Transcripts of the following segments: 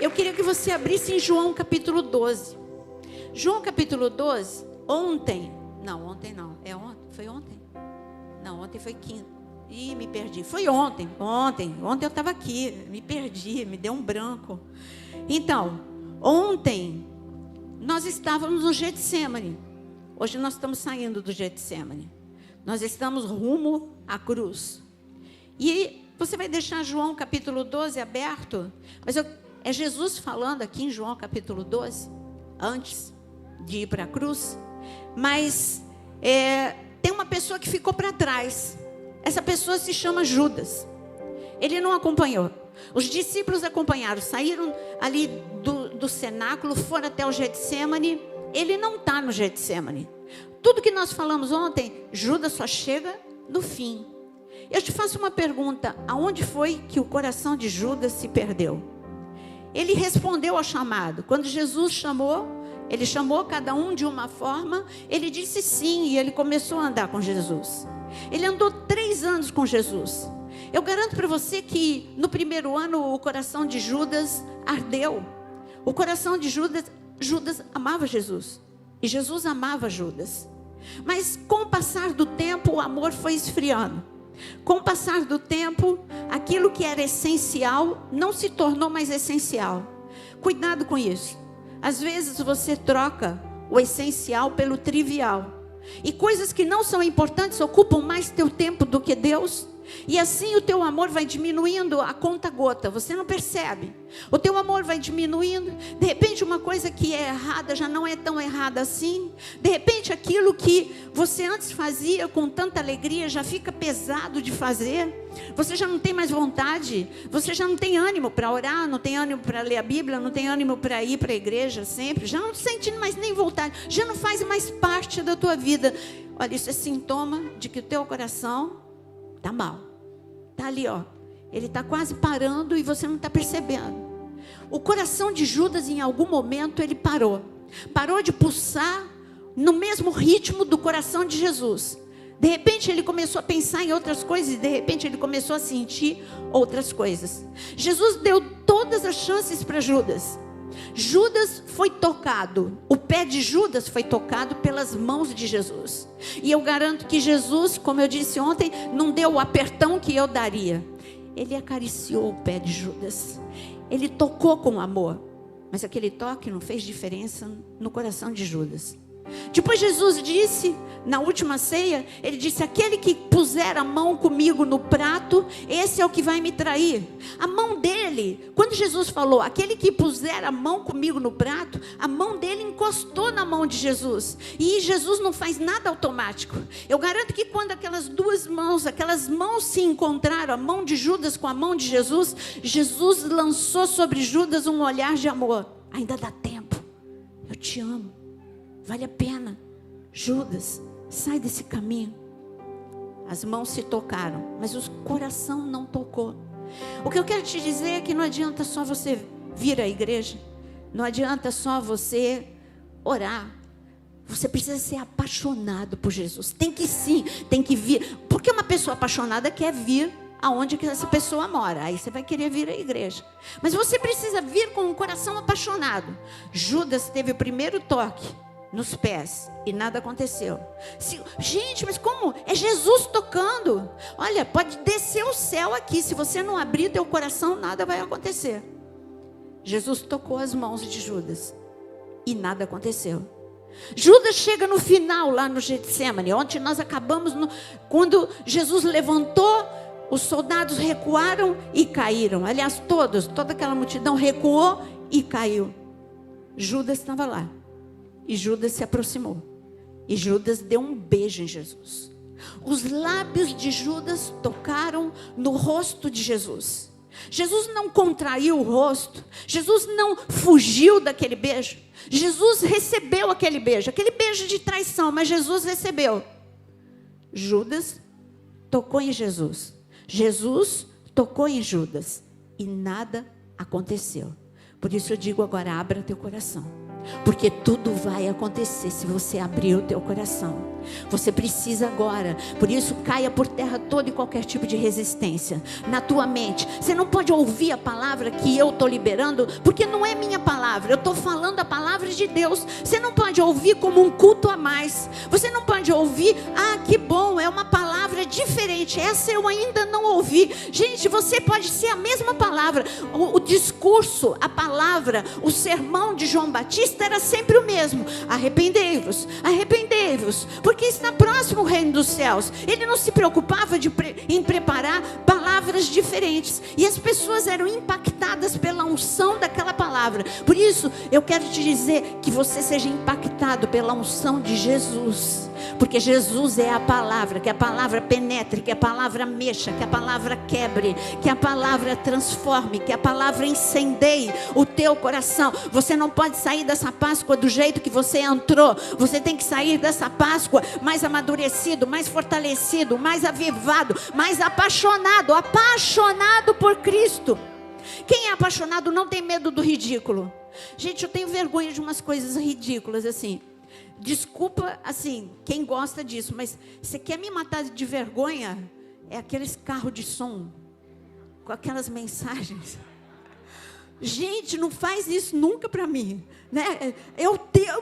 Eu queria que você abrisse em João capítulo 12. João capítulo 12, ontem foi ontem? Não, ontem foi quinta. Ih, me perdi. Foi ontem eu estava aqui, me perdi, me deu um branco. Então, ontem nós estávamos no Getsemane. Hoje nós estamos saindo do Getsemane. Nós estamos rumo à cruz. E você vai deixar João capítulo 12 aberto, mas é Jesus falando aqui em João capítulo 12, antes de ir para a cruz. Mas tem uma pessoa que ficou para trás. Essa pessoa se chama Judas. Ele não acompanhou. Os discípulos acompanharam, saíram ali do cenáculo, foram até o Getsemane. Ele não está no Getsemane. Tudo que nós falamos ontem, Judas só chega no fim. Eu te faço uma pergunta: aonde foi que o coração de Judas se perdeu? Ele respondeu ao chamado. Quando Jesus chamou, ele chamou cada um de uma forma. Ele disse sim e ele começou a andar com Jesus. Ele andou 3 anos com Jesus. Eu garanto para você que no primeiro ano o coração de Judas ardeu. O coração de Judas amava Jesus. E Jesus amava Judas. Mas com o passar do tempo o amor foi esfriando. Com o passar do tempo, aquilo que era essencial não se tornou mais essencial. Cuidado com isso. Às vezes você troca o essencial pelo trivial. E coisas que não são importantes ocupam mais teu tempo do que Deus. E assim o teu amor vai diminuindo a conta gota. Você não percebe. O teu amor vai diminuindo. De repente uma coisa que é errada já não é tão errada assim. De repente aquilo que você antes fazia com tanta alegria já fica pesado de fazer. Você já não tem mais vontade. Você já não tem ânimo para orar. Não tem ânimo para ler a Bíblia. Não tem ânimo para ir para a igreja sempre. Já não sente mais nem vontade. Já não faz mais parte da tua vida. Olha, isso é sintoma de que o teu coração está mal. Está ali, ó. Ele está quase parando e você não está percebendo. O coração de Judas, em algum momento, ele parou. Parou de pulsar no mesmo ritmo do coração de Jesus. De repente ele começou a pensar em outras coisas. E de repente ele começou a sentir outras coisas. Jesus deu todas as chances para Judas. Judas foi tocado. O pé de Judas foi tocado pelas mãos de Jesus. E eu garanto que Jesus, como eu disse ontem, não deu o apertão que eu daria. Ele acariciou o pé de Judas. Ele tocou com amor. Mas aquele toque não fez diferença no coração de Judas. Depois Jesus disse, na última ceia, ele disse: aquele que puser a mão comigo no prato, esse é o que vai me trair. A mão dele, quando Jesus falou, aquele que puser a mão comigo no prato, a mão dele encostou na mão de Jesus. E Jesus não faz nada automático. Eu garanto que quando aquelas mãos se encontraram, a mão de Judas com a mão de Jesus, Jesus lançou sobre Judas um olhar de amor. Ainda dá tempo, eu te amo. Vale a pena. Judas, sai desse caminho. As mãos se tocaram, mas o coração não tocou. O que eu quero te dizer é que não adianta só você vir à igreja. Não adianta só você orar. Você precisa ser apaixonado por Jesus. Tem que vir. Porque uma pessoa apaixonada quer vir aonde que essa pessoa mora. Aí você vai querer vir à igreja. Mas você precisa vir com um coração apaixonado. Judas teve o primeiro toque nos pés e nada aconteceu. Gente, mas como? É Jesus tocando. Olha, pode descer o céu aqui. Se você não abrir teu coração, nada vai acontecer. Jesus tocou as mãos de Judas e nada aconteceu. Judas chega no final lá no Getsemane, onde nós acabamos quando Jesus levantou, os soldados recuaram e caíram. Aliás, toda aquela multidão recuou e caiu. Judas estava lá. E Judas se aproximou. E Judas deu um beijo em Jesus. Os lábios de Judas tocaram no rosto de Jesus. Jesus não contraiu o rosto. Jesus não fugiu daquele beijo. Jesus recebeu aquele beijo de traição, mas Jesus recebeu. Judas tocou em Jesus. Jesus tocou em Judas. E nada aconteceu. Por isso eu digo agora, abra teu coração. Porque tudo vai acontecer se você abrir o teu coração. Você precisa agora. Por isso, caia por terra todo e qualquer tipo de resistência na tua mente. Você não pode ouvir a palavra que eu estou liberando, porque não é minha palavra. Eu estou falando a palavra de Deus. Você não pode ouvir como um culto a mais. Você não pode ouvir, que bom, é uma palavra diferente. Essa eu ainda não ouvi. Gente, você pode ser a mesma palavra. O discurso, a palavra, o sermão de João Batista era sempre o mesmo. Arrependei-vos, arrependei-vos, porque está próximo o reino dos céus. Ele não se preocupava em preparar palavras diferentes, e as pessoas eram impactadas pela unção daquela palavra. Por isso eu quero te dizer que você seja impactado pela unção de Jesus, porque Jesus é a palavra, que a palavra penetre, que a palavra mexa, que a palavra quebre, que a palavra transforme, que a palavra incendeie o teu coração. Você não pode sair dessa Páscoa do jeito que você entrou. Você tem que sair dessa Páscoa mais amadurecido, mais fortalecido, mais avivado, mais apaixonado por Cristo. Quem é apaixonado não tem medo do ridículo. Gente, eu tenho vergonha de umas coisas ridículas assim. Desculpa, assim, quem gosta disso, mas você quer me matar de vergonha? É aqueles carros de som, com aquelas mensagens. Gente, não faz isso nunca para mim, né? Eu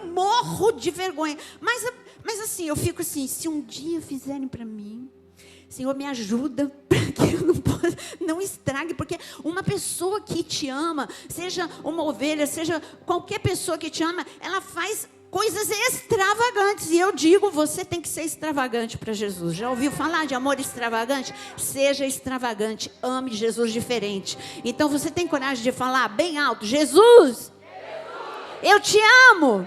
morro de vergonha. Mas assim, eu fico assim, se um dia fizerem para mim, Senhor, me ajuda para que eu não estrague, porque uma pessoa que te ama, seja uma ovelha, seja qualquer pessoa que te ama, ela faz coisas extravagantes, e eu digo, você tem que ser extravagante para Jesus. Já ouviu falar de amor extravagante? Seja extravagante, ame Jesus diferente. Então você tem coragem de falar bem alto: Jesus, eu te amo.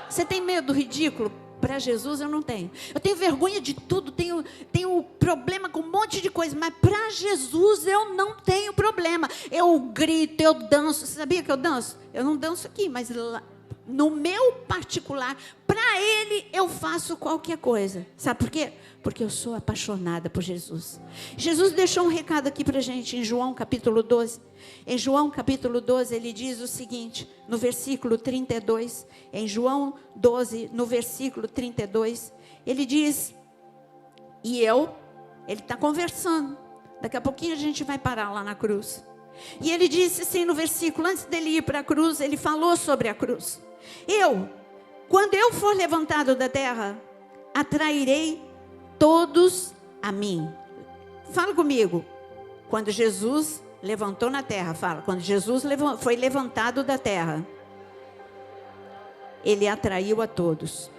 Você tem medo do ridículo? Para Jesus eu não tenho. Eu tenho vergonha de tudo, tenho problema com um monte de coisa, mas para Jesus eu não tenho problema. Eu grito, eu danço. Você sabia que eu danço? Eu não danço aqui, mas no meu particular, para Ele eu faço qualquer coisa. Sabe por quê? Porque eu sou apaixonada por Jesus. Jesus deixou um recado aqui para a gente em João capítulo 12. Em João capítulo 12 ele diz o seguinte, no versículo 32. Em João 12, no versículo 32, ele diz, ele está conversando. Daqui a pouquinho a gente vai parar lá na cruz. E ele disse assim no versículo, antes dele ir para a cruz, ele falou sobre a cruz. Quando eu for levantado da terra, atrairei todos a mim. Fala comigo. Quando Jesus levantou na terra, fala. Quando Jesus foi levantado da terra, Ele atraiu a todos.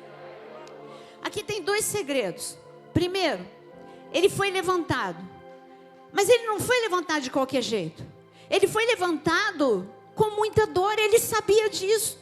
Aqui tem dois segredos. Primeiro, Ele foi levantado. Mas Ele não foi levantado de qualquer jeito. Ele foi levantado com muita dor. Ele sabia disso.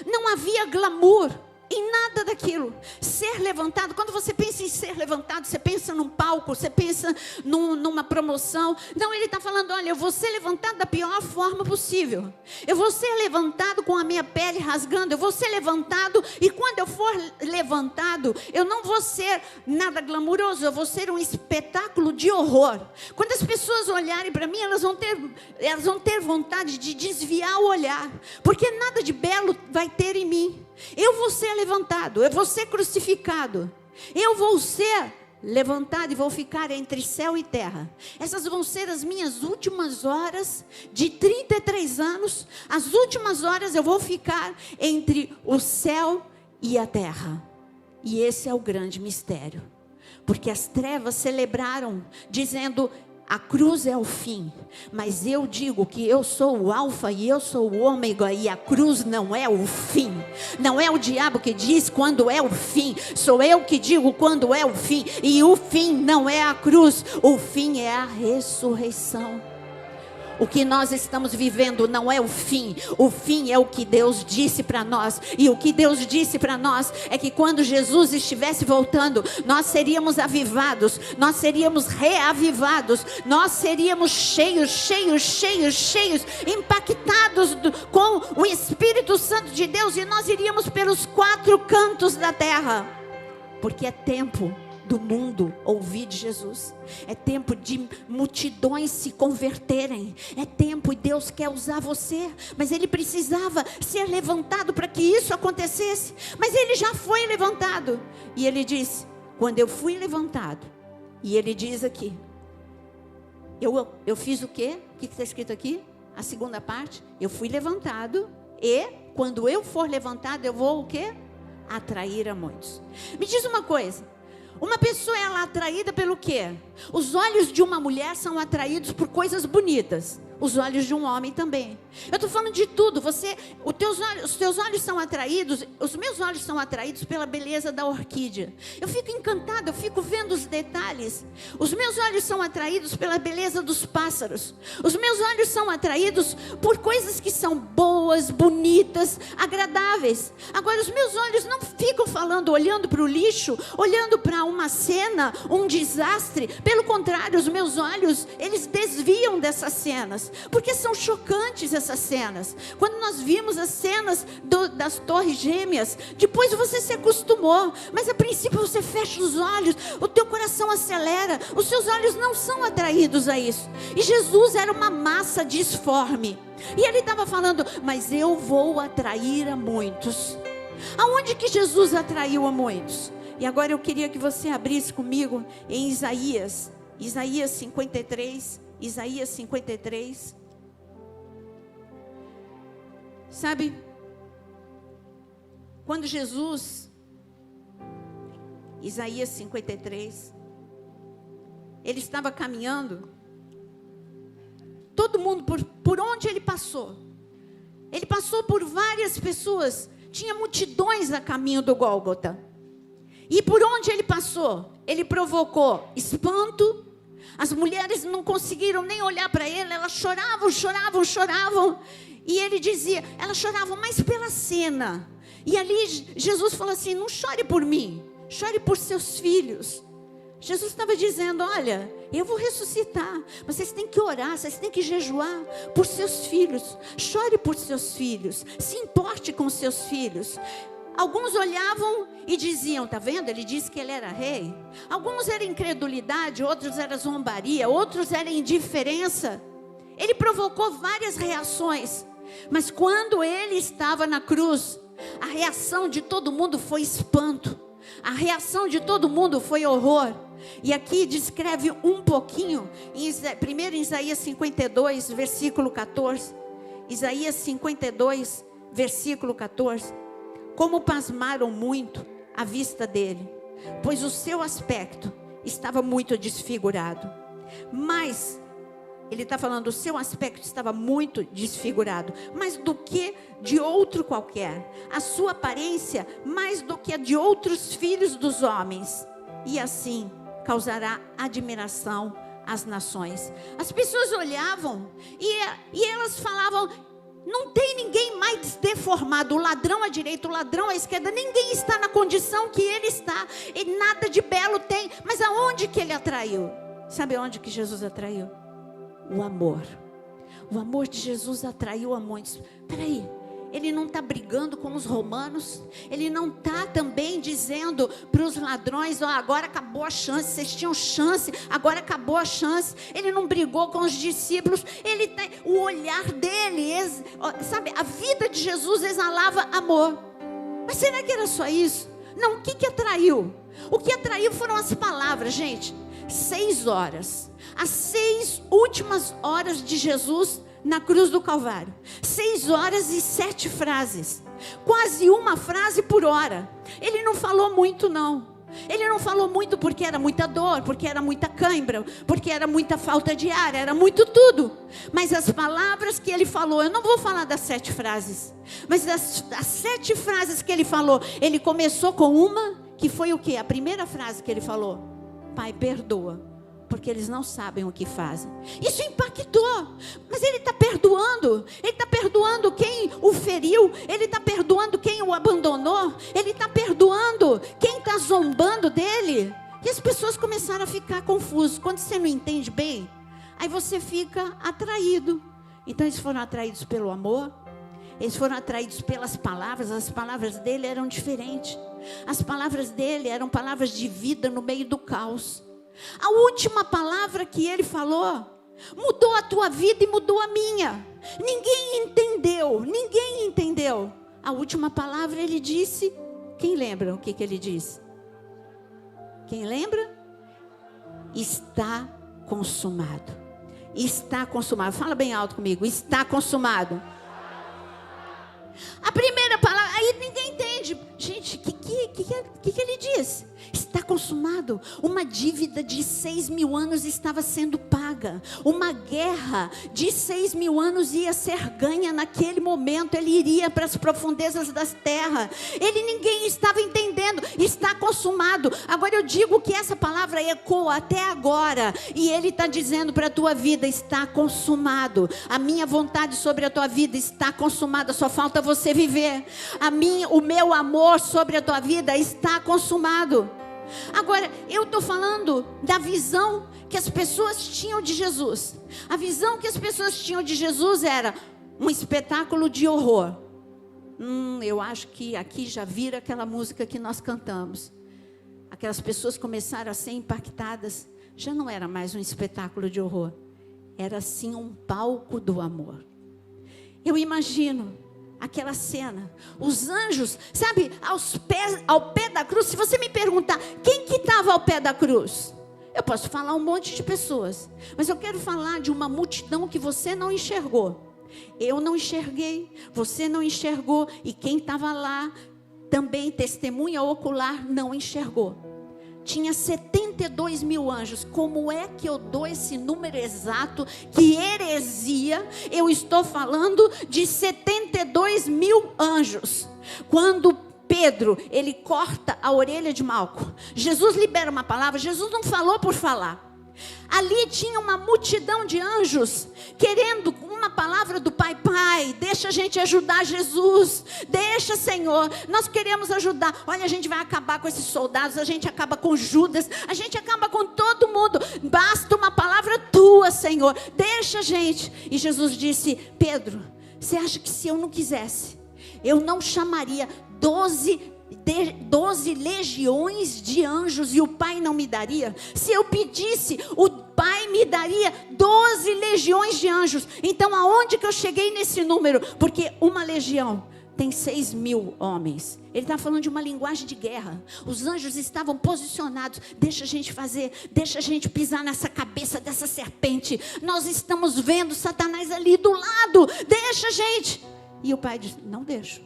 Não havia glamour em nada daquilo. Ser levantado, quando você pensa em ser levantado, você pensa num palco, você pensa numa promoção. Não, ele está falando, olha, eu vou ser levantado da pior forma possível. Eu vou ser levantado com a minha pele rasgando. Eu vou ser levantado, e quando eu for levantado, eu não vou ser nada glamuroso, eu vou ser um espetáculo de horror. Quando as pessoas olharem para mim, elas vão ter vontade de desviar o olhar, porque nada de belo vai ter em mim. Eu vou ser levantado, eu vou ser crucificado, eu vou ser levantado e vou ficar entre céu e terra. Essas vão ser as minhas últimas horas de 33 anos. As últimas horas eu vou ficar entre o céu e a terra. E esse é o grande mistério, porque as trevas celebraram dizendo: a cruz é o fim, mas eu digo que eu sou o alfa e eu sou o ômega, e a cruz não é o fim. Não é o diabo que diz quando é o fim, sou eu que digo quando é o fim. E o fim não é a cruz, o fim é a ressurreição. O que nós estamos vivendo não é o fim é o que Deus disse para nós. E o que Deus disse para nós é que quando Jesus estivesse voltando, nós seríamos avivados, nós seríamos reavivados, nós seríamos cheios, impactados com o Espírito Santo de Deus, e nós iríamos pelos 4 cantos da terra, porque é tempo do mundo ouvir de Jesus. É tempo de multidões se converterem. É tempo, e Deus quer usar você. Mas Ele precisava ser levantado para que isso acontecesse. Mas Ele já foi levantado. E Ele disse, quando eu fui levantado. E Ele diz aqui, eu fiz o quê? O que está escrito aqui? A segunda parte. Eu fui levantado e quando eu for levantado, eu vou o quê? Atrair a muitos. Me diz uma coisa. Uma pessoa, ela é atraída pelo quê? Os olhos de uma mulher são atraídos por coisas bonitas. Os olhos de um homem também. Eu estou falando de tudo. Os teus olhos são atraídos. Os meus olhos são atraídos pela beleza da orquídea. Eu fico encantada, eu fico vendo os detalhes. Os meus olhos são atraídos pela beleza dos pássaros. Os meus olhos são atraídos por coisas que são boas, bonitas, agradáveis. Agora, os meus olhos não ficam olhando para o lixo, olhando para uma cena, um desastre. Pelo contrário, os meus olhos, eles desviam dessas cenas. Porque são chocantes essas cenas. Quando nós vimos as cenas das torres gêmeas, depois você se acostumou, mas a princípio você fecha os olhos, o teu coração acelera, os seus olhos não são atraídos a isso. E Jesus era uma massa disforme, e Ele estava falando, mas eu vou atrair a muitos. Aonde que Jesus atraiu a muitos? E agora eu queria que você abrisse comigo em Isaías 53. Isaías 53. Sabe, quando Jesus, Isaías 53, ele estava caminhando, todo mundo, por onde ele passou por várias pessoas, tinha multidões a caminho do Gólgota, e por onde ele passou, ele provocou espanto. As mulheres não conseguiram nem olhar para ele, elas choravam. E ele dizia, elas choravam mais pela cena. E ali Jesus falou assim, não chore por mim, chore por seus filhos. Jesus estava dizendo, olha, eu vou ressuscitar, mas vocês têm que orar, vocês têm que jejuar por seus filhos. Chore por seus filhos, se importe com seus filhos. Alguns olhavam e diziam, está vendo? Ele disse que ele era rei. Alguns era incredulidade, outros era zombaria, outros era indiferença. Ele provocou várias reações. Mas quando ele estava na cruz, a reação de todo mundo foi espanto. A reação de todo mundo foi horror. E aqui descreve um pouquinho, primeiro em Isaías 52, versículo 14. Isaías 52, versículo 14. Como pasmaram muito à vista dele, pois o seu aspecto estava muito desfigurado. Mas, ele está falando, o seu aspecto estava muito desfigurado, mais do que de outro qualquer. A sua aparência, mais do que a de outros filhos dos homens. E assim, causará admiração às nações. As pessoas olhavam e elas falavam, não tem ninguém mais deformado, o ladrão à direita, o ladrão à esquerda, ninguém está na condição que ele está, e nada de belo tem, mas aonde que ele atraiu? Sabe aonde que Jesus atraiu? O amor de Jesus atraiu a muitos. Peraí, ele não está brigando com os romanos, ele não está também dizendo para os ladrões, agora acabou a chance, vocês tinham chance, agora acabou a chance. Ele não brigou com os discípulos, ele tem o olhar dele, sabe, a vida de Jesus exalava amor. Mas será que era só isso? Não, o que atraiu? O que atraiu foram as palavras, gente. 6 horas, as 6 últimas horas de Jesus na cruz do Calvário, 6 horas e 7 frases, quase uma frase por hora. Ele não falou muito não, ele não falou muito porque era muita dor, porque era muita cãibra, porque era muita falta de ar, era muito tudo. Mas as palavras que ele falou, eu não vou falar das 7 frases, mas das 7 frases que ele falou, ele começou com uma, que foi o quê? A primeira frase que ele falou: Pai, perdoa, porque eles não sabem o que fazem. Isso impactou, mas ele está perdoando quem o feriu, ele está perdoando quem o abandonou, ele está perdoando quem está zombando dele. E as pessoas começaram a ficar confusas. Quando você não entende bem, aí você fica atraído. Então eles foram atraídos pelo amor, Eles foram atraídos pelas palavras. As palavras dele eram diferentes. As palavras dele eram palavras de vida no meio do caos. A última palavra que ele falou mudou a tua vida e mudou a minha. Ninguém entendeu. A última palavra ele disse. Quem lembra o que ele disse? Quem lembra? Está consumado. Está consumado. Fala bem alto comigo. Está consumado. A primeira palavra, aí ninguém entende. Gente, o que ele diz? Está consumado. Uma dívida de 6.000 anos estava sendo paga. Uma guerra de 6.000 anos ia ser ganha naquele momento. Ele iria para as profundezas das terras. Ninguém estava entendendo. Está consumado. Agora eu digo que essa palavra ecoa até agora. E ele está dizendo para a tua vida: está consumado. A minha vontade sobre a tua vida está consumada. Só falta você viver. O meu amor sobre a tua vida está consumado. Agora, eu estou falando da visão que as pessoas tinham de Jesus. A visão que as pessoas tinham de Jesus era um espetáculo de horror. Eu acho que aqui já vira aquela música que nós cantamos. Aquelas pessoas começaram a ser impactadas. Já não era mais um espetáculo de horror. Era sim um palco do amor. Eu imagino aquela cena, os anjos, sabe, ao pé da cruz. Se você me perguntar, quem que estava ao pé da cruz? Eu posso falar um monte de pessoas, mas eu quero falar de uma multidão que você não enxergou. Eu não enxerguei, você não enxergou, e quem estava lá, também testemunha ocular, não enxergou. Tinha 72.000 anjos. Como é que eu dou esse número exato? Que heresia! Eu estou falando de 72.000 anjos. Quando Pedro, ele corta a orelha de Malco, Jesus libera uma palavra. Jesus não falou por falar. Ali tinha uma multidão de anjos querendo uma palavra do Pai. Pai, deixa a gente ajudar Jesus. Deixa, Senhor, nós queremos ajudar. Olha, a gente vai acabar com esses soldados, a gente acaba com Judas, a gente acaba com todo mundo. Basta uma palavra tua, Senhor. Deixa a gente. E Jesus disse: Pedro, você acha que se eu não quisesse, eu não chamaria 12 legiões de anjos e o Pai não me daria? Se eu pedisse, o Pai me daria 12 legiões de anjos. Então aonde que eu cheguei nesse número? Porque uma legião tem 6.000 homens. Ele está falando de uma linguagem de guerra. Os anjos estavam posicionados. Deixa a gente fazer, deixa a gente pisar nessa cabeça dessa serpente. Nós estamos vendo Satanás ali do lado. Deixa a gente. E o Pai diz: não deixo.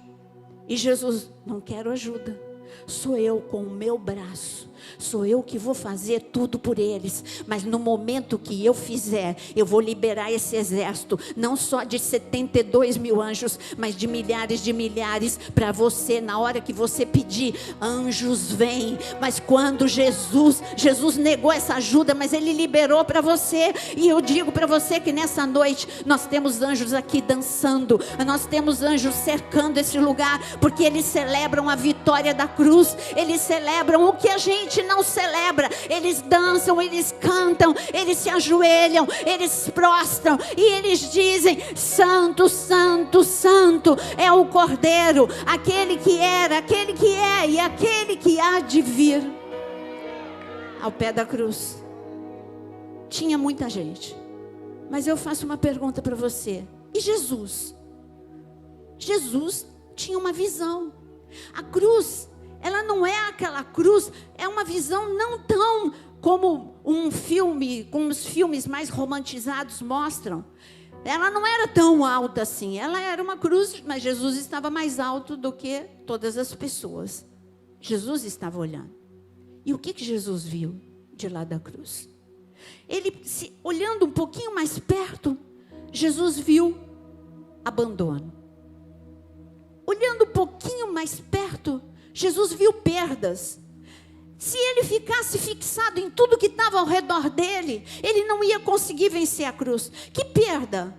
E Jesus: não quero ajuda. Sou eu com o meu braço. Sou eu que vou fazer tudo por eles. Mas no momento que eu fizer, eu vou liberar esse exército. Não só de 72.000 anjos, mas de milhares. Para você, na hora que você pedir, anjos vêm. Mas quando Jesus negou essa ajuda, mas Ele liberou para você. E eu digo para você que nessa noite, nós temos anjos aqui dançando. Nós temos anjos cercando esse lugar. Porque eles celebram a vitória da cruz. Eles celebram o que a gente não celebra. Eles dançam, eles cantam, eles se ajoelham, eles prostram e eles dizem: Santo, Santo, Santo é o Cordeiro, aquele que era, aquele que é e aquele que há de vir. Ao pé da cruz tinha muita gente, mas eu faço uma pergunta para você: e Jesus? Jesus tinha uma visão. A cruz, ela não é aquela cruz, é uma visão não tão como um filme, como os filmes mais romantizados mostram. Ela não era tão alta assim, ela era uma cruz, mas Jesus estava mais alto do que todas as pessoas. Jesus estava olhando. E o que Jesus viu de lá da cruz? Olhando um pouquinho mais perto, Jesus viu abandono. Olhando um pouquinho mais perto, Jesus viu perdas. Se ele ficasse fixado em tudo que estava ao redor dele, ele não ia conseguir vencer a cruz. Que perda!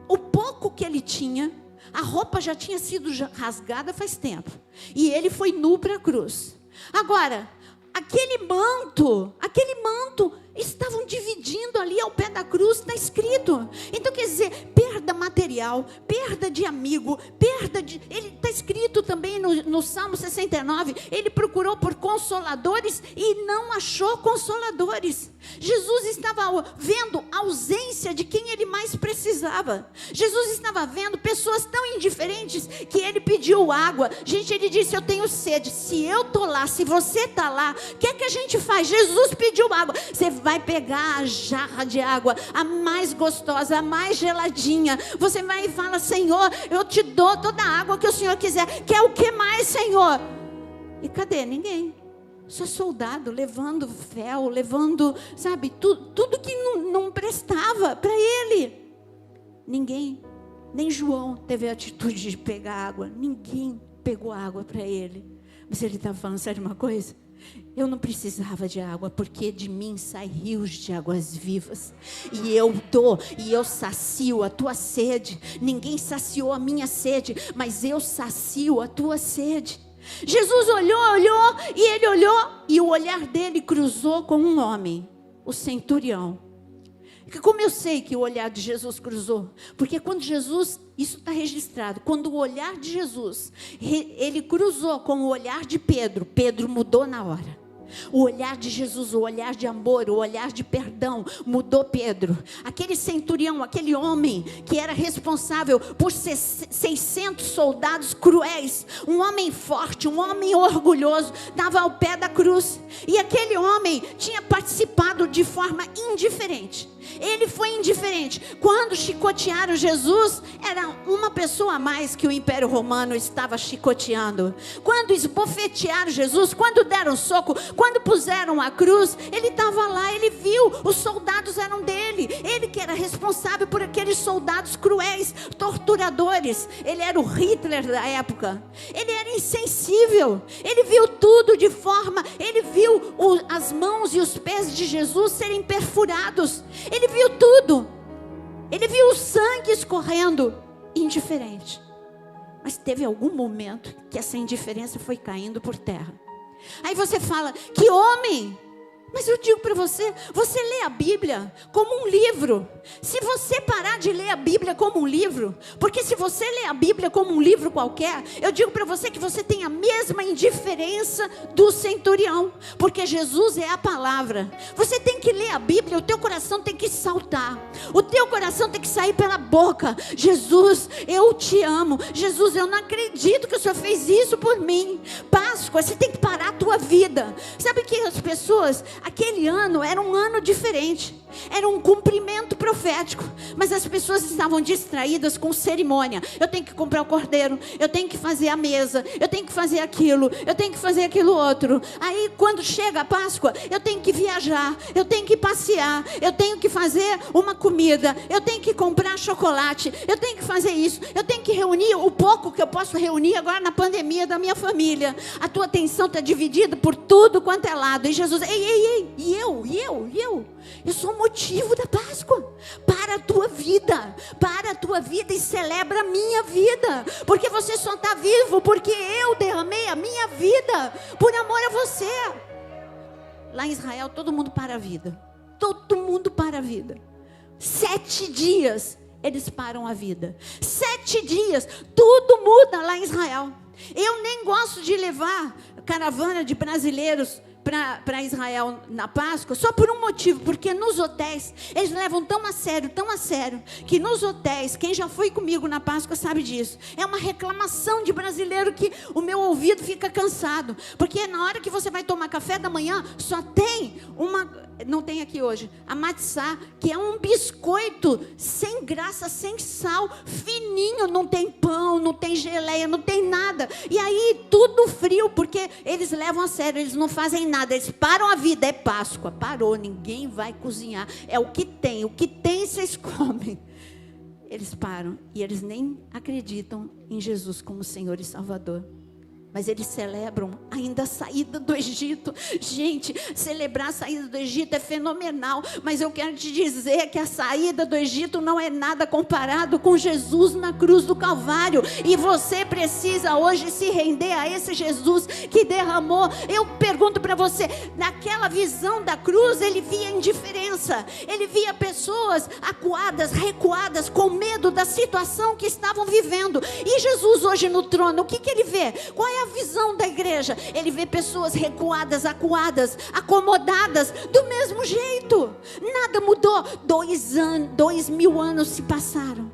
O pouco que ele tinha, a roupa já tinha sido rasgada faz tempo. E ele foi nu para a cruz. Agora, aquele manto, estavam dividindo ali ao pé da cruz, está escrito. Então quer dizer, perda material, perda perda de amigo, ele está escrito também no Salmo 69, ele procurou por consoladores e não achou consoladores. Jesus estava vendo a ausência de quem ele mais precisava. Jesus estava vendo pessoas tão indiferentes que ele pediu água. Gente, ele disse: eu tenho sede. Se eu estou lá, se você está lá, o que é que a gente faz? Jesus pediu água. Você vai pegar a jarra de água, a mais gostosa, a mais geladinha. Você vai e fala: Senhor, eu te dou toda a água que o Senhor quiser. Quer o que mais, Senhor? E cadê? Ninguém. Só soldado levando fel, levando, sabe, tudo que não prestava para ele. Ninguém, nem João teve a atitude de pegar água. Ninguém pegou água para ele. Mas ele estava falando: sério uma coisa? Eu não precisava de água, porque de mim saem rios de águas vivas. E eu dou, e eu sacio a tua sede. Ninguém saciou a minha sede, mas eu sacio a tua sede. Jesus olhou, e ele olhou, e o olhar dele cruzou com um homem, o centurião. Como eu sei que o olhar de Jesus cruzou? Porque quando Jesus, isso está registrado, quando o olhar de Jesus, ele cruzou com o olhar de Pedro, Pedro mudou na hora. O olhar de Jesus, o olhar de amor, o olhar de perdão, mudou Pedro. Aquele centurião, aquele homem que era responsável por 600 soldados cruéis, um homem forte, um homem orgulhoso, estava ao pé da cruz. E aquele homem tinha participado de forma indiferente. Ele foi indiferente. Quando chicotearam Jesus, era uma pessoa a mais que o Império Romano estava chicoteando. Quando esbofetearam Jesus, quando deram soco, quando puseram a cruz, ele estava lá, ele viu, os soldados eram dele. Ele que era responsável por aqueles soldados cruéis, torturadores. Ele era o Hitler da época. Ele era insensível. Ele viu tudo de forma, ele viu as mãos e os pés de Jesus serem perfurados. Ele viu tudo. Ele viu o sangue escorrendo. Indiferente. Mas teve algum momento que essa indiferença foi caindo por terra. Aí você fala: que homem! Mas eu digo para você, você lê a Bíblia como um livro. Se você parar de ler a Bíblia como um livro, porque se você lê a Bíblia como um livro qualquer, eu digo para você que você tem a mesma indiferença do centurião, porque Jesus é a palavra. Você tem que ler a Bíblia, o teu coração tem que saltar, o teu coração tem que sair pela boca: Jesus, eu te amo. Jesus, eu não acredito que o Senhor fez isso por mim. Páscoa, você tem que parar a tua vida. Sabe que as pessoas, aquele ano era um ano diferente, era um cumprimento profético, mas as pessoas estavam distraídas com cerimônia. Eu tenho que comprar o cordeiro, eu tenho que fazer a mesa, eu tenho que fazer aquilo, eu tenho que fazer aquilo outro. Aí quando chega a Páscoa, eu tenho que viajar, eu tenho que passear, eu tenho que fazer uma comida, eu tenho que comprar chocolate, eu tenho que fazer isso, eu tenho que reunir o pouco que eu posso reunir agora na pandemia da minha família. A tua atenção está dividida por tudo quanto é lado. E Jesus: ei, e eu sou o motivo da Páscoa. Para a tua vida e celebra a minha vida, porque você só está vivo porque eu derramei a minha vida por amor a você. Lá em Israel todo mundo para a vida. 7 dias eles param a vida. 7 dias, tudo muda lá em Israel. Eu nem gosto de levar caravana de brasileiros para Israel na Páscoa, só por um motivo: porque nos hotéis eles levam tão a sério, que nos hotéis, quem já foi comigo na Páscoa sabe disso, é uma reclamação de brasileiro que o meu ouvido fica cansado, porque na hora que você vai tomar café da manhã, só tem não tem aqui hoje, a matzá, que é um biscoito sem graça, sem sal, fininho, não tem pão, não tem geleia, não tem nada, e aí tudo frio, porque eles levam a sério, eles não fazem nada, eles param a vida. É Páscoa, parou, ninguém vai cozinhar, é o que tem vocês comem. Eles param e eles nem acreditam em Jesus como Senhor e Salvador. mas eles celebram ainda a saída do Egito. Gente, celebrar a saída do Egito é fenomenal, mas eu quero te dizer que a saída do Egito não é nada comparado com Jesus na cruz do Calvário, e você precisa hoje se render a esse Jesus que derramou. Eu pergunto para você, naquela visão da cruz, ele via indiferença, ele via pessoas acuadas, recuadas, com medo da situação que estavam vivendo. E Jesus hoje no trono, o que ele vê? Qual é a visão da igreja? Ele vê pessoas recuadas, acuadas, acomodadas, do mesmo jeito. Nada mudou. 2000 anos se passaram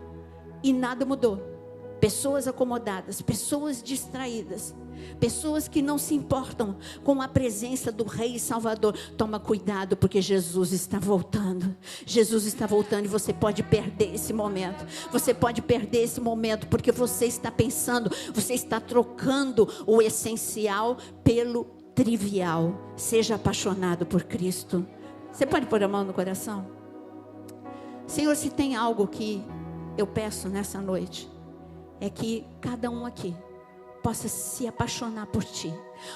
e nada mudou. Pessoas acomodadas, pessoas distraídas, pessoas que não se importam com a presença do Rei e Salvador. Toma cuidado, porque Jesus está voltando. Jesus está voltando e você pode perder esse momento. Você pode perder esse momento porque você está pensando, você está trocando o essencial pelo trivial. Seja apaixonado por Cristo. Você pode pôr a mão no coração? Senhor, se tem algo que eu peço nessa noite, é que cada um aqui possa se apaixonar por Ti.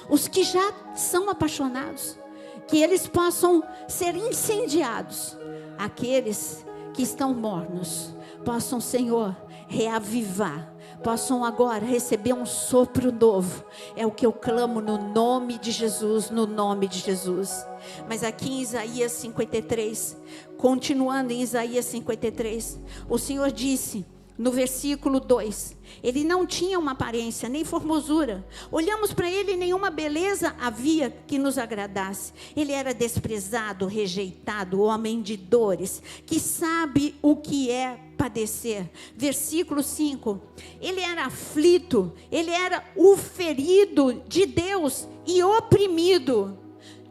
Os que já são apaixonados, que eles possam ser incendiados. Aqueles que estão mornos, possam, Senhor, reavivar. Possam agora receber um sopro novo. É o que eu clamo no nome de Jesus, no nome de Jesus. Mas aqui em Isaías 53, continuando em Isaías 53, o Senhor disse, no versículo 2, ele não tinha uma aparência, nem formosura. Olhamos para ele e nenhuma beleza havia que nos agradasse. Ele era desprezado, rejeitado, homem de dores, que sabe o que é padecer. Versículo 5, ele era aflito, ele era o ferido de Deus e oprimido.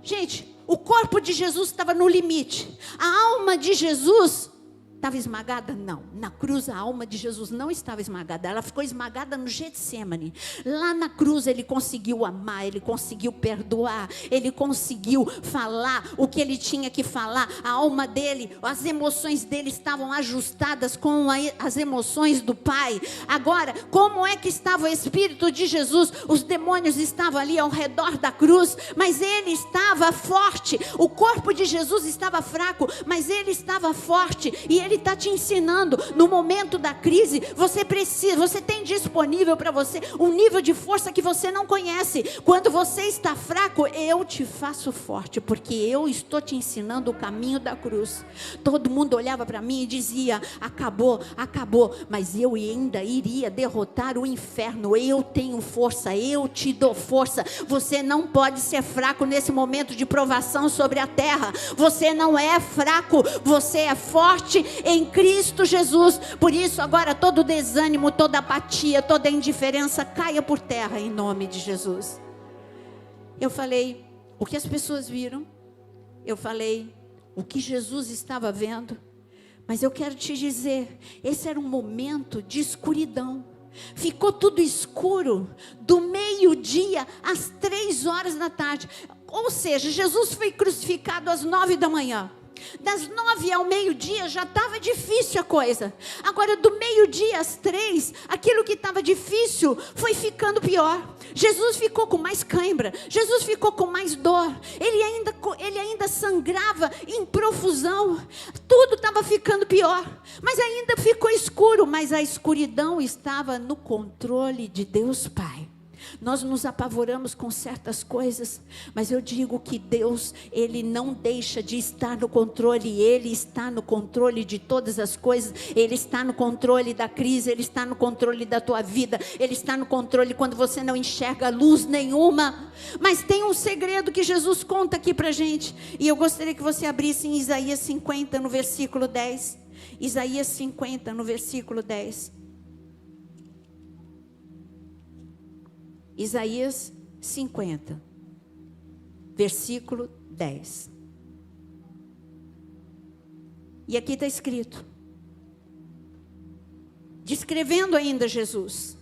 Gente, o corpo de Jesus estava no limite. A alma de Jesus estava esmagada? Não. Na cruz a alma de Jesus não estava esmagada. Ela ficou esmagada no Getsemane. Lá na cruz ele conseguiu amar, ele conseguiu perdoar, ele conseguiu falar o que ele tinha que falar. A alma dele, as emoções dele estavam ajustadas com as emoções do Pai. Agora, como é que estava o Espírito de Jesus? Os demônios estavam ali ao redor da cruz, mas ele estava forte. O corpo de Jesus estava fraco, mas ele estava forte. E ele está te ensinando, no momento da crise, você tem disponível para você um nível de força que você não conhece. Quando você está fraco, eu te faço forte, porque eu estou te ensinando o caminho da cruz. Todo mundo olhava para mim e dizia, acabou, mas eu ainda iria derrotar o inferno. Eu tenho força, eu te dou força. Você não pode ser fraco nesse momento de provação sobre a terra. Você não é fraco, você é forte em Cristo Jesus. Por isso agora todo desânimo, toda apatia, toda indiferença caia por terra em nome de Jesus. Eu falei o que as pessoas viram, eu falei o que Jesus estava vendo, mas eu quero te dizer, esse era um momento de escuridão. Ficou tudo escuro do meio-dia às 3 horas da tarde. Ou seja, Jesus foi crucificado às 9 da manhã. Das 9 ao meio-dia já estava difícil a coisa. Agora do meio-dia às 3, aquilo que estava difícil foi ficando pior. Jesus ficou com mais cãibra, Jesus ficou com mais dor, ele ainda sangrava em profusão. Tudo estava ficando pior, mas ainda ficou escuro. Mas a escuridão estava no controle de Deus Pai. Nós nos apavoramos com certas coisas, mas eu digo que Deus, Ele não deixa de estar no controle. Ele está no controle de todas as coisas. Ele está no controle da crise, Ele está no controle da tua vida, Ele está no controle quando você não enxerga luz nenhuma. Mas tem um segredo que Jesus conta aqui pra gente, e eu gostaria que você abrisse em Isaías 50 no versículo 10. Isaías 50 no versículo 10. Isaías 50, versículo 10. E aqui está escrito, descrevendo ainda Jesus.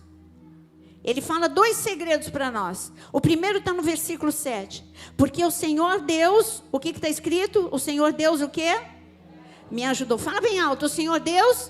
Ele fala 2 segredos para nós. O primeiro está no versículo 7. Porque o Senhor Deus, o que está escrito? O Senhor Deus o quê? Me ajudou. Fala bem alto, o Senhor Deus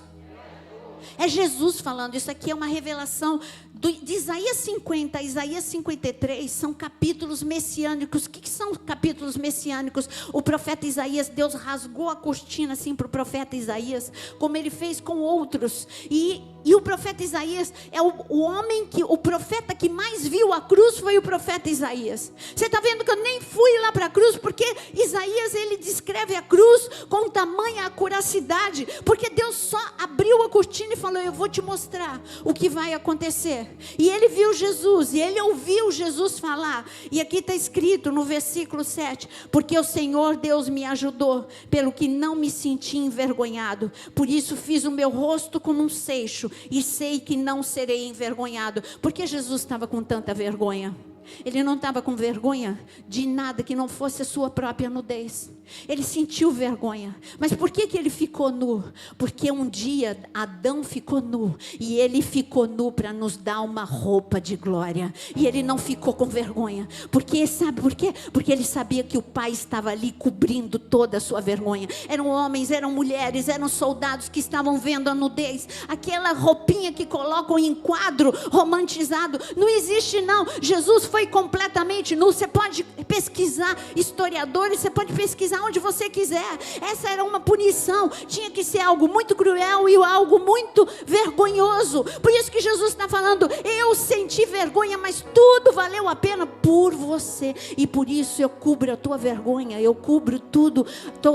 É Jesus falando. Isso aqui é uma revelação de Isaías 50 a Isaías 53. São capítulos messiânicos. O que são capítulos messiânicos? O profeta Isaías, Deus rasgou a cortina assim para o profeta Isaías, como ele fez com outros. E o profeta Isaías é o profeta que mais viu a cruz foi o profeta Isaías. Você está vendo que eu nem fui lá para a cruz, porque Isaías, ele descreve a cruz com tamanha acuracidade, porque Deus só abriu a cortina e falou: eu vou te mostrar o que vai acontecer. E ele viu Jesus, e ele ouviu Jesus falar, e aqui está escrito no versículo 7, porque o Senhor Deus me ajudou, pelo que não me senti envergonhado, por isso fiz o meu rosto como um seixo, e sei que não serei envergonhado. Porque Jesus estava com tanta vergonha? Ele não estava com vergonha de nada que não fosse a sua própria nudez. Ele sentiu vergonha. Mas por que ele ficou nu? Porque um dia Adão ficou nu, e ele ficou nu para nos dar uma roupa de glória. E ele não ficou com vergonha. Porque sabe por quê? Porque ele sabia que o Pai estava ali cobrindo toda a sua vergonha. Eram homens, eram mulheres, eram soldados que estavam vendo a nudez. Aquela roupinha que colocam em quadro romantizado, não existe não. Jesus foi completamente nu. Você pode pesquisar historiadores, você pode pesquisar onde você quiser. Essa era uma punição. Tinha que ser algo muito cruel e algo muito vergonhoso. Por isso que Jesus está falando: eu senti vergonha, mas tudo valeu a pena por você. E por isso eu cubro a tua vergonha, eu cubro tudo,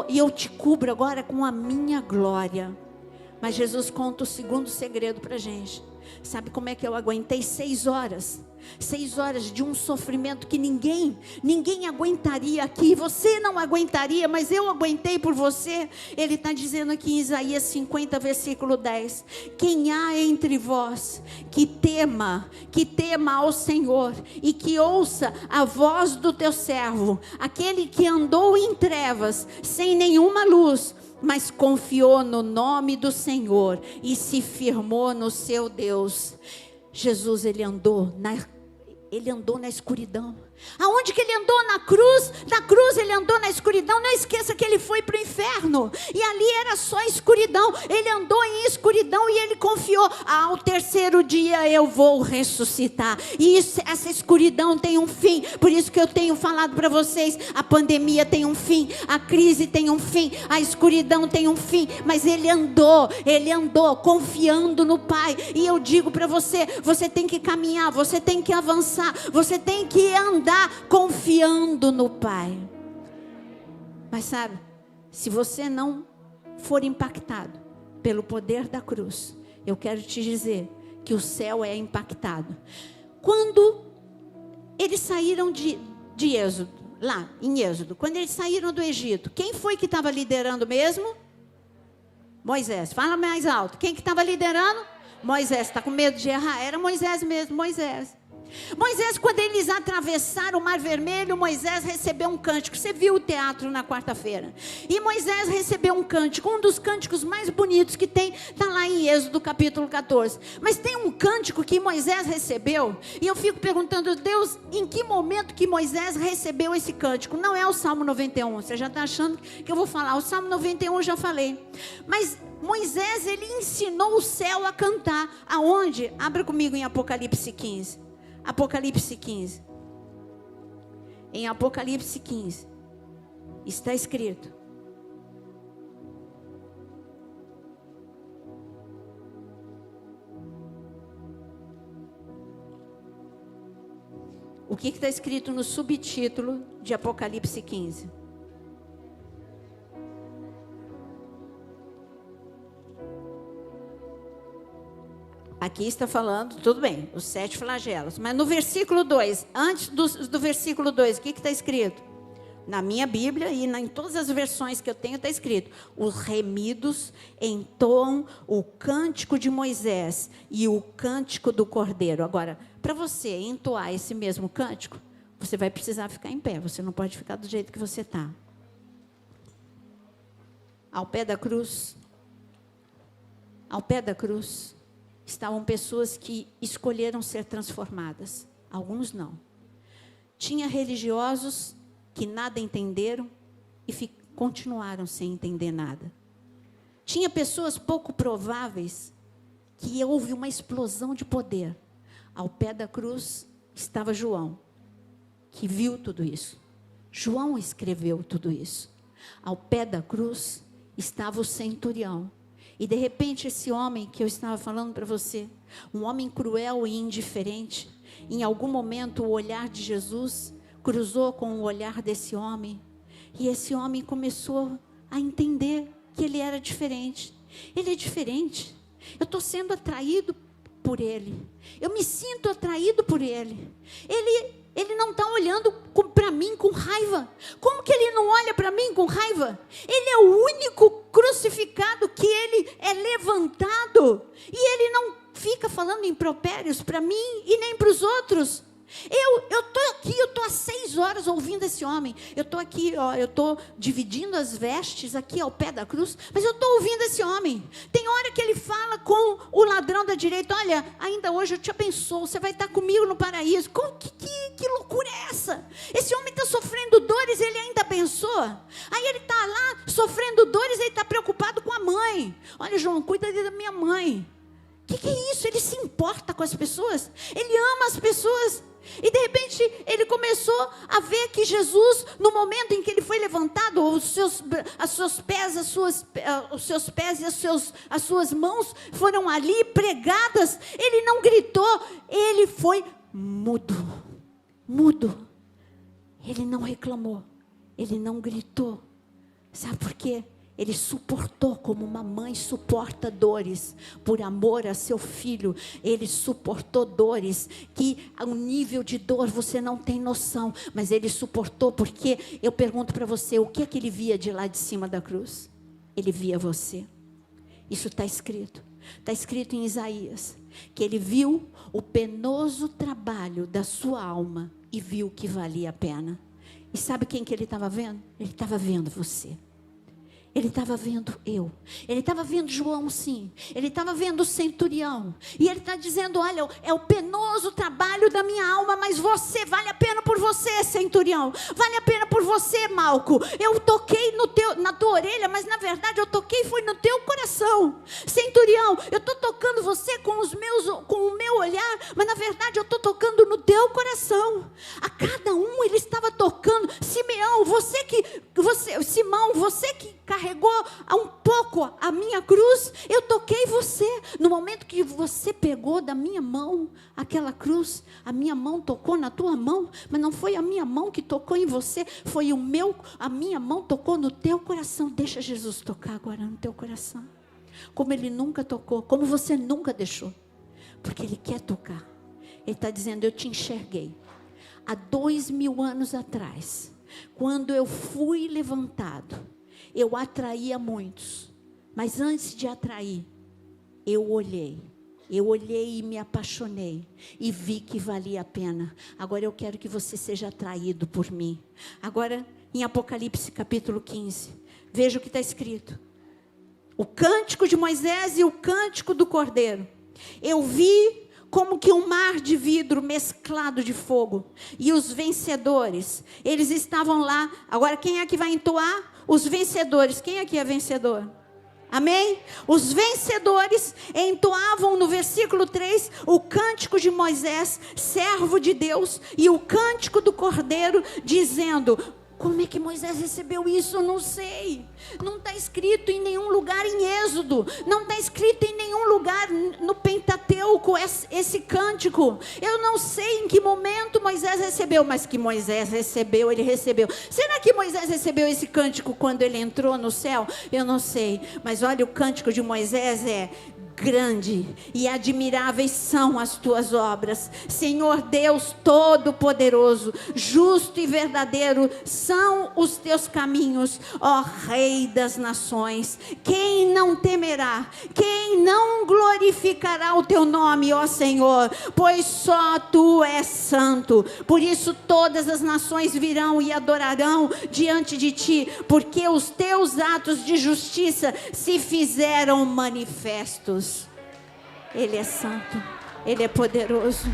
e eu te cubro agora com a minha glória. Mas Jesus conta o segundo segredo para a gente. Sabe como é que eu aguentei 6 horas? 6 horas de um sofrimento que ninguém aguentaria aqui. Você não aguentaria, mas eu aguentei por você. Ele está dizendo aqui em Isaías 50, versículo 10: quem há entre vós que tema ao Senhor, e que ouça a voz do teu servo, aquele que andou em trevas, sem nenhuma luz, mas confiou no nome do Senhor e se firmou no seu Deus. Jesus, ele andou na escuridão. Aonde que ele andou? Na cruz. Na cruz ele andou na escuridão. Não esqueça que ele foi para o inferno, e ali era só escuridão. Ele andou em escuridão e ele confiou: ao terceiro dia eu vou ressuscitar. E essa escuridão tem um fim. Por isso que eu tenho falado para vocês: a pandemia tem um fim, a crise tem um fim, a escuridão tem um fim. Mas ele andou confiando no Pai. E eu digo para você: você tem que caminhar, você tem que avançar, você tem que andar confiando no Pai. Mas sabe, se você não for impactado pelo poder da cruz, eu quero te dizer que o céu é impactado. Quando eles saíram de Êxodo, lá em Êxodo, quando eles saíram do Egito, quem foi que estava liderando mesmo? Moisés. Fala mais alto. Quem que estava liderando? Moisés. Está com medo de errar? Era Moisés mesmo, Moisés. Quando eles atravessaram o Mar Vermelho, Moisés recebeu um cântico. Você viu o teatro na quarta-feira? E Moisés recebeu um cântico, um dos cânticos mais bonitos que tem, está lá em Êxodo capítulo 14. Mas tem um cântico que Moisés recebeu, e eu fico perguntando: Deus, em que momento que Moisés recebeu esse cântico? Não é o Salmo 91, você já está achando que eu vou falar. O Salmo 91 eu já falei. Mas Moisés, ele ensinou o céu a cantar. Aonde? Abra comigo em Apocalipse 15. Apocalipse 15. Em Apocalipse 15 está escrito: o que está escrito no subtítulo de Apocalipse 15? Aqui está falando, tudo bem, os 7 flagelos. Mas no versículo 2, antes do versículo 2, o que está escrito? Na minha Bíblia e em todas as versões que eu tenho está escrito: os remidos entoam o cântico de Moisés e o cântico do Cordeiro. Agora, para você entoar esse mesmo cântico, você vai precisar ficar em pé. Você não pode ficar do jeito que você está. Ao pé da cruz, estavam pessoas que escolheram ser transformadas. Alguns não. Tinha religiosos que nada entenderam e continuaram sem entender nada. Tinha pessoas pouco prováveis que houve uma explosão de poder. Ao pé da cruz estava João, que viu tudo isso. João escreveu tudo isso. Ao pé da cruz estava o centurião. E de repente esse homem que eu estava falando para você, um homem cruel e indiferente, em algum momento o olhar de Jesus cruzou com o olhar desse homem. E esse homem começou a entender que ele era diferente. Ele é diferente. Eu estou sendo atraído por ele. Eu me sinto atraído por ele. Ele não está olhando para mim com raiva. Como que ele não olha para mim com raiva? Ele é o único crucificado que ele é levantado. E ele não fica falando impropérios para mim e nem para os outros. Eu estou aqui, eu estou há 6 horas ouvindo esse homem. Eu estou aqui, eu estou dividindo as vestes aqui ao pé da cruz, mas eu estou ouvindo esse homem. Tem hora que ele fala com o ladrão da direita: olha, ainda hoje eu te abençoo, você vai estar comigo no paraíso. Que loucura é essa? Esse homem está sofrendo dores, ele ainda abençoa. Aí ele está lá sofrendo dores, ele está preocupado com a mãe. Olha, João, cuida da minha mãe. O que é isso? Ele se importa com as pessoas, ele ama as pessoas. E de repente ele começou a ver que Jesus, no momento em que ele foi levantado, os seus pés e as suas mãos foram ali pregadas, ele não gritou, ele foi mudo. Ele não reclamou, ele não gritou. Sabe por quê? Ele suportou como uma mãe suporta dores, por amor a seu filho. Ele suportou dores, que a um nível de dor você não tem noção, mas ele suportou, porque eu pergunto para você, o que é que ele via de lá de cima da cruz? Ele via você. Isso está escrito em Isaías, que ele viu o penoso trabalho da sua alma e viu que valia a pena. E sabe quem que ele estava vendo? Ele estava vendo você. Ele estava vendo eu. Ele estava vendo João, sim. Ele estava vendo o centurião. E ele está dizendo: olha, é o penoso trabalho da minha alma, mas você, vale a pena por você, centurião. Vale a pena por você, Malco. Eu toquei na tua orelha, mas na verdade eu toquei foi no teu coração. Centurião, eu estou tocando você com o meu olhar, mas na verdade eu estou tocando no teu coração. A cada um ele estava tocando. Simão, você que carregou um pouco a minha cruz, eu toquei você. No momento que você pegou da minha mão aquela cruz, a minha mão tocou na tua mão, mas não foi a minha mão que tocou em você, foi a minha mão tocou no teu coração. Deixa Jesus tocar agora no teu coração, como ele nunca tocou, como você nunca deixou, porque ele quer tocar. Ele está dizendo: eu te enxerguei há 2000 anos atrás, quando eu fui levantado. Eu atraía muitos, mas antes de atrair, eu olhei e me apaixonei, e vi que valia a pena. Agora eu quero que você seja atraído por mim. Agora, em Apocalipse capítulo 15, veja o que está escrito: o cântico de Moisés e o cântico do Cordeiro. Eu vi como que um mar de vidro mesclado de fogo, e os vencedores, eles estavam lá. Agora quem é que vai entoar? Os vencedores. Quem aqui é vencedor? Amém? Os vencedores entoavam no versículo 3 o cântico de Moisés, servo de Deus, e o cântico do Cordeiro, dizendo: como é que Moisés recebeu isso? Eu não sei. Não está escrito em nenhum lugar em Êxodo. Não está escrito em nenhum lugar no Pentateuco esse cântico. Eu não sei em que momento Moisés recebeu, mas que Moisés recebeu, ele recebeu. Será que Moisés recebeu esse cântico quando ele entrou no céu? Eu não sei. Mas olha, o cântico de Moisés é: grande e admiráveis são as tuas obras, Senhor Deus Todo-Poderoso. Justo e verdadeiro são os teus caminhos, ó Rei das nações. Quem não temerá? Quem não glorificará o teu nome, ó Senhor? Pois só tu és santo. Por isso todas as nações virão e adorarão diante de ti, porque os teus atos de justiça se fizeram manifestos. Ele é santo, ele é poderoso,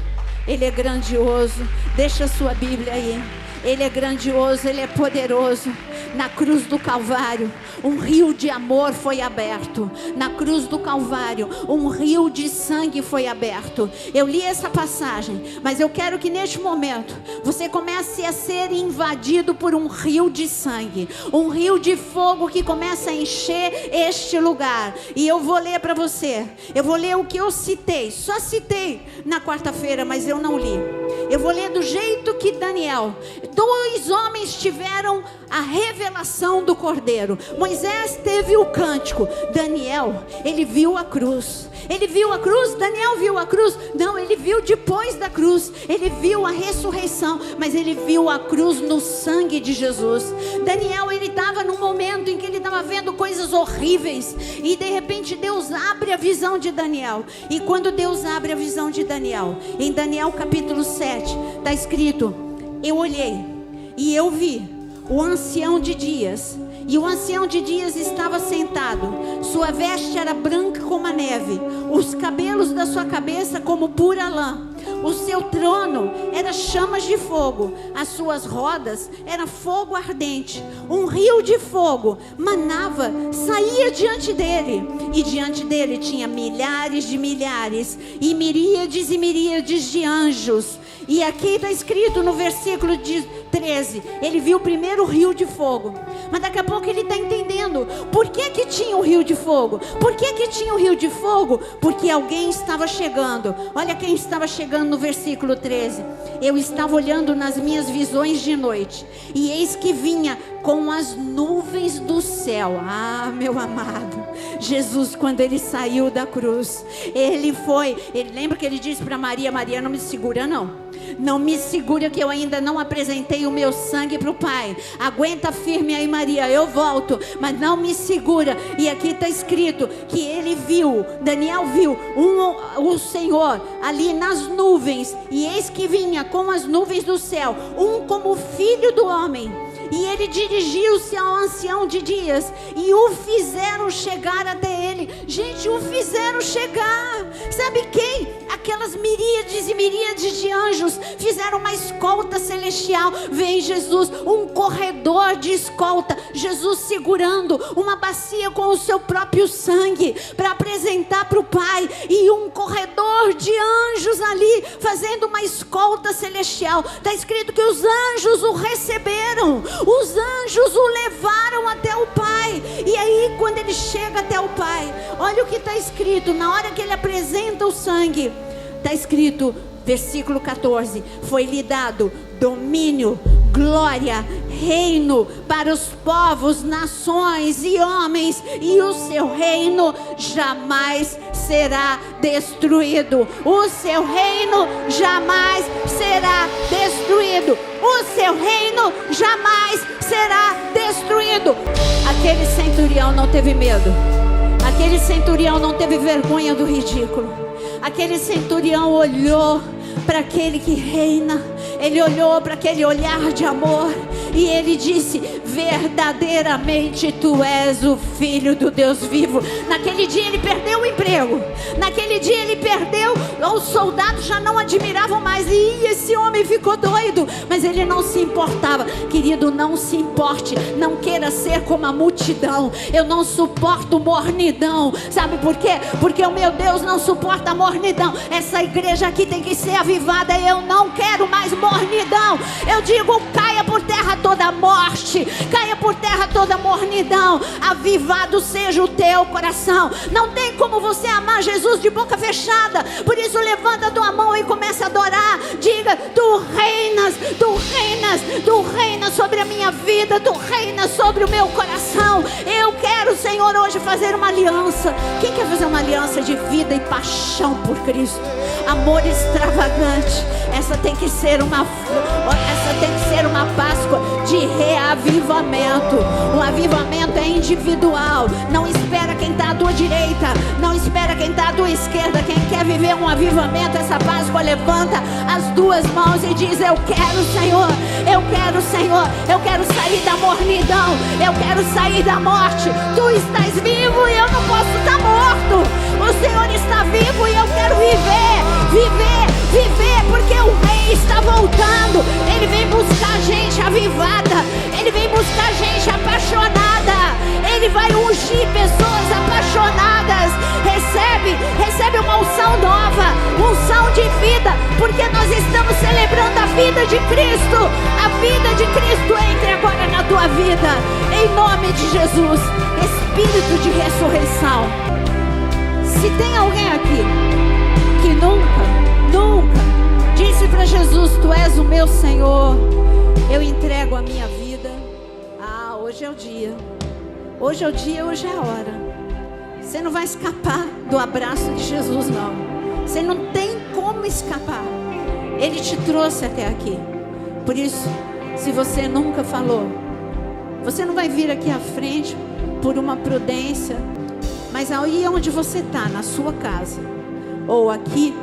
ele é grandioso. Deixa a sua Bíblia aí. Ele é grandioso, ele é poderoso. Na cruz do Calvário, um rio de amor foi aberto. Na cruz do Calvário, um rio de sangue foi aberto. Eu li essa passagem, mas eu quero que neste momento você comece a ser invadido por um rio de sangue, um rio de fogo que começa a encher este lugar. E eu vou ler para você. Eu vou ler o que eu citei, só citei na quarta-feira, mas eu não li. Eu vou ler do jeito que Daniel, 2 homens tiveram a revelação do Cordeiro. Moisés teve o cântico. Daniel, ele viu a cruz. Ele viu a cruz? Daniel viu a cruz? Não, ele viu depois da cruz. Ele viu a ressurreição, mas ele viu a cruz no sangue de Jesus. Daniel, ele estava num momento em que ele estava vendo coisas horríveis, e de repente Deus abre a visão de Daniel. E quando Deus abre a visão de Daniel, em Daniel capítulo 7, está escrito: eu olhei e eu vi o ancião de dias. E o ancião de dias estava sentado. Sua veste era branca como a neve, os cabelos da sua cabeça como pura lã. O seu trono era chamas de fogo, as suas rodas era fogo ardente. Um rio de fogo manava, saía diante dele, e diante dele tinha milhares de milhares e miríades de anjos. E aqui está escrito no versículo 13, ele viu o primeiro rio de fogo. Mas daqui a pouco ele está entendendo por que tinha um rio de fogo. Por que tinha um rio de fogo? Porque alguém estava chegando. Olha quem estava chegando no versículo 13. Eu estava olhando nas minhas visões de noite, e eis que vinha com as nuvens do céu. Ah, meu amado, Jesus, quando ele saiu da cruz, ele lembra que ele disse para Maria: Maria, não me segura não me segura, que eu ainda não apresentei o meu sangue para o Pai. Aguenta firme aí, Maria, eu volto, mas não me segura. E aqui está escrito que ele viu, Daniel viu o Senhor ali nas nuvens, e eis que vinha com as nuvens do céu, como filho do homem. E ele dirigiu-se ao ancião de dias, e o fizeram chegar até ele. Gente, o fizeram chegar. Sabe quem? Aquelas miríades e miríades de anjos fizeram uma escolta celestial. Vem Jesus, um corredor de escolta. Jesus segurando uma bacia com o seu próprio sangue para apresentar para o Pai, e um corredor de anjos ali fazendo uma escolta celestial. Está escrito que os anjos o receberam. Os anjos o levaram até o Pai. E aí, quando ele chega até o Pai, olha o que está escrito. Na hora que ele apresenta o sangue, está escrito, versículo 14: foi-lhe dado domínio, glória, reino para os povos, nações e homens, e o seu reino jamais será destruído. O seu reino jamais será destruído. O seu reino jamais será destruído. Aquele centurião não teve medo. Aquele centurião não teve vergonha do ridículo. Aquele centurião olhou para aquele que reina. Ele olhou para aquele olhar de amor, e ele disse: verdadeiramente tu és o Filho do Deus vivo. Naquele dia ele perdeu o emprego. Naquele dia ele perdeu. Os soldados já não admiravam mais. E esse homem ficou doido, mas ele não se importava. Querido, não se importe. Não queira ser como a multidão. Eu não suporto mornidão. Sabe por quê? Porque o meu Deus não suporta mornidão. Essa igreja aqui tem que ser avivada. Eu não quero mais mornidão. Eu digo: caia por terra toda morte, caia por terra toda mornidão. Avivado seja o teu coração. Não tem como você amar Jesus de boca fechada. Por isso, levanta a tua mão e começa a adorar. Diga: tu reinas, tu reinas, tu reinas sobre a minha vida, tu reinas sobre o meu coração. Eu quero, Senhor, hoje fazer uma aliança. Quem quer fazer uma aliança de vida e paixão por Cristo? Amor extravagante. Essa tem que ser uma Páscoa de reavivamento. O avivamento é individual. Não espera quem está à tua direita, não espera quem está à tua esquerda. Quem quer viver um avivamento essa Páscoa, levanta as duas mãos e diz: eu quero, Senhor, eu quero, Senhor, eu quero sair da mornidão, eu quero sair da morte. Tu estás vivo e eu não posso estar morto. O Senhor está vivo e eu quero viver, porque o Rei está voltando. Ele vem buscar gente avivada, Ele vem buscar gente apaixonada. vida de Cristo, a vida de Cristo entre agora na tua vida, em nome de Jesus. Espírito de ressurreição. Se tem alguém aqui que nunca disse para Jesus: Tu és o meu Senhor, eu entrego a minha vida. Hoje é o dia. Hoje é o dia, hoje é a hora. Você não vai escapar do abraço de Jesus, não. Você não tem como escapar. Ele te trouxe até aqui. Por isso, se você nunca falou, você não vai vir aqui à frente por uma prudência, mas aí onde você está, na sua casa ou aqui,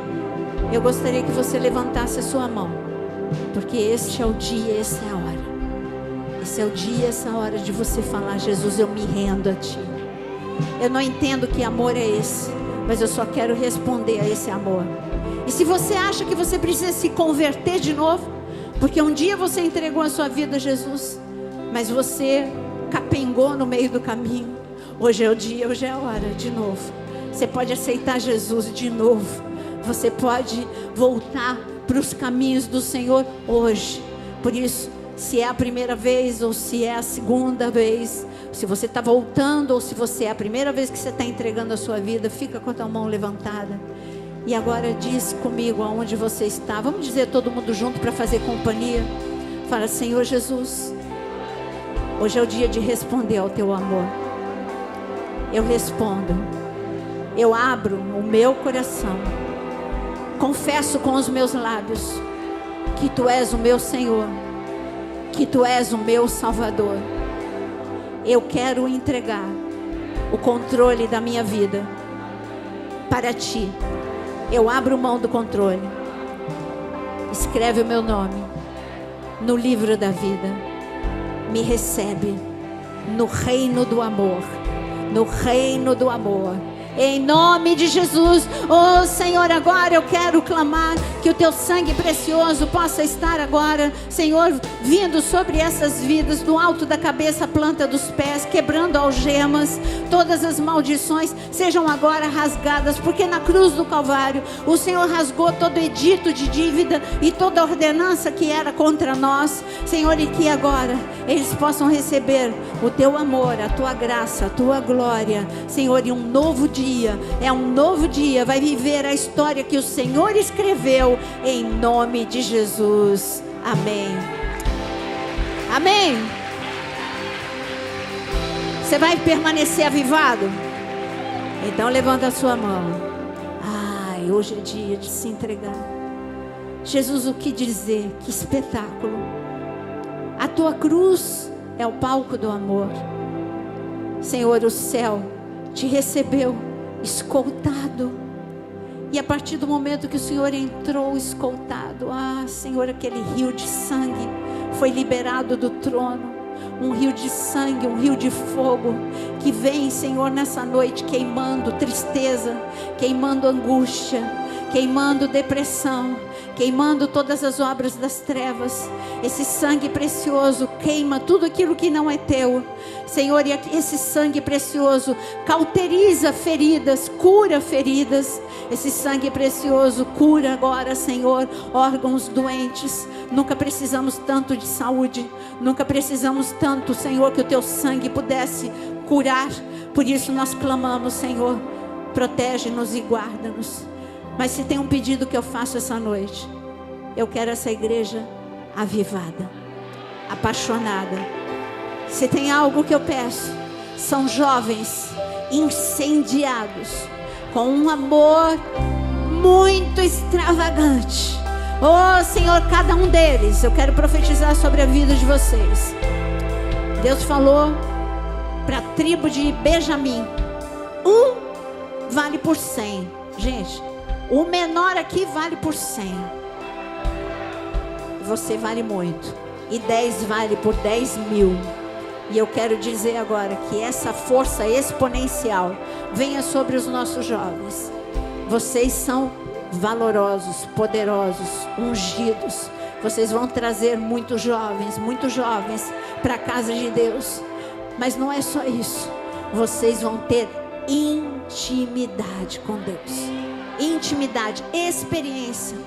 eu gostaria que você levantasse a sua mão, porque este é o dia, essa é a hora. Esse é o dia, essa hora de você falar: Jesus, eu me rendo a Ti. Eu não entendo que amor é esse, mas eu só quero responder a esse amor. E se você acha que você precisa se converter de novo, porque um dia você entregou a sua vida a Jesus, mas você capengou no meio do caminho, hoje é o dia, hoje é a hora de novo. Você pode aceitar Jesus de novo. Você pode voltar para os caminhos do Senhor hoje. Por isso, se é a primeira vez ou se é a segunda vez, se você está voltando ou se você é a primeira vez que você está entregando a sua vida, fica com a tua mão levantada. E agora diz comigo aonde você está. Vamos dizer todo mundo junto para fazer companhia. Fala: Senhor Jesus, hoje é o dia de responder ao Teu amor. Eu respondo. Eu abro o meu coração. Confesso com os meus lábios que Tu és o meu Senhor, que Tu és o meu Salvador. Eu quero entregar o controle da minha vida para Ti. Eu abro mão do controle. Escreve o meu nome no livro da vida. Me recebe no reino do amor. No reino do amor. Em nome de Jesus. Oh Senhor, agora eu quero clamar que o Teu sangue precioso possa estar agora, Senhor, vindo sobre essas vidas, do alto da cabeça à planta dos pés, quebrando algemas. Todas as maldições sejam agora rasgadas, porque na cruz do Calvário o Senhor rasgou todo edito de dívida e toda ordenança que era contra nós, Senhor, e que agora eles possam receber o Teu amor, a Tua graça, a Tua glória, Senhor, e um novo dia. É um novo dia, vai viver a história que o Senhor escreveu, em nome de Jesus. Amém. Amém. Você vai permanecer avivado? Então levanta a sua mão. Ai, hoje é dia de se entregar. Jesus, o que dizer? Que espetáculo. A Tua cruz é o palco do amor. Senhor, o céu Te recebeu escoltado. E a partir do momento que o Senhor entrou escoltado, Senhor, aquele rio de sangue foi liberado do trono. Um rio de sangue, um rio de fogo que vem, Senhor, nessa noite queimando tristeza, queimando angústia, queimando depressão, queimando todas as obras das trevas. Esse sangue precioso queima tudo aquilo que não é Teu, Senhor, e esse sangue precioso cauteriza feridas, cura feridas. Esse sangue precioso cura agora, Senhor, órgãos doentes. Nunca precisamos tanto de saúde, nunca precisamos tanto, Senhor, que o Teu sangue pudesse curar. Por isso nós clamamos, Senhor, protege-nos e guarda-nos. Mas se tem um pedido que eu faço essa noite, eu quero essa igreja avivada, apaixonada. Se tem algo que eu peço, são jovens incendiados, com um amor muito extravagante. Oh Senhor, cada um deles, eu quero profetizar sobre a vida de vocês. Deus falou para a tribo de Benjamim: um vale por 100. Gente, o menor aqui vale por 100. Você vale muito. E 10 vale por 10.000. E eu quero dizer agora que essa força exponencial venha sobre os nossos jovens. Vocês são valorosos, poderosos, ungidos. Vocês vão trazer muitos jovens para a casa de Deus. Mas não é só isso. Vocês vão ter intimidade com Deus. Intimidade, experiência.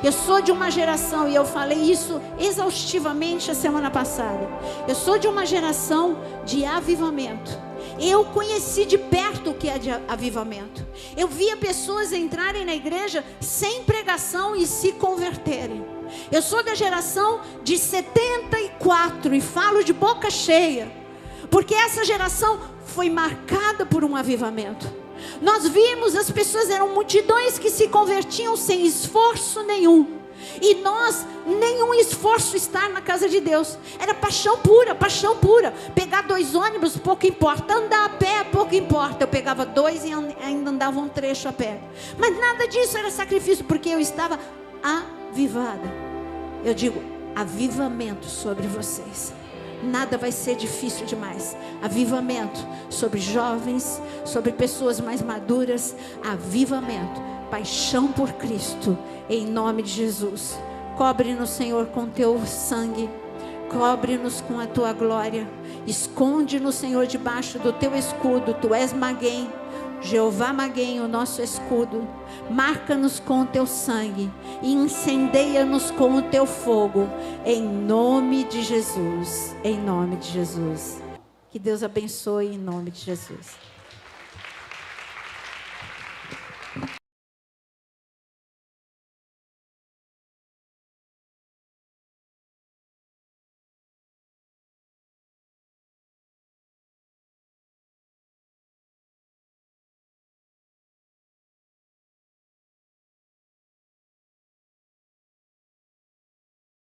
Eu sou de uma geração, e eu falei isso exaustivamente a semana passada. Eu sou de uma geração de avivamento. Eu conheci de perto o que é de avivamento. Eu via pessoas entrarem na igreja sem pregação e se converterem. Eu sou da geração de 74 e falo de boca cheia, porque essa geração foi marcada por um avivamento. Nós vimos, as pessoas eram multidões que se convertiam sem esforço nenhum. E nós, nenhum esforço estar na casa de Deus. Era paixão pura, paixão pura. Pegar 2 ônibus, pouco importa. Andar a pé, pouco importa. Eu pegava 2 e ainda andava um trecho a pé. Mas nada disso era sacrifício, porque eu estava avivada. Eu digo, avivamento sobre vocês. Nada vai ser difícil demais. Avivamento sobre jovens, sobre pessoas mais maduras. Avivamento, paixão por Cristo, em nome de Jesus. Cobre-nos, Senhor, com teu sangue. Cobre-nos com a tua glória. Esconde-nos, Senhor, debaixo do teu escudo. Tu és Maguém, Jeová Maguém, o nosso escudo. Marca-nos com o teu sangue e incendeia-nos com o teu fogo, em nome de Jesus. Em nome de Jesus. Que Deus abençoe em nome de Jesus.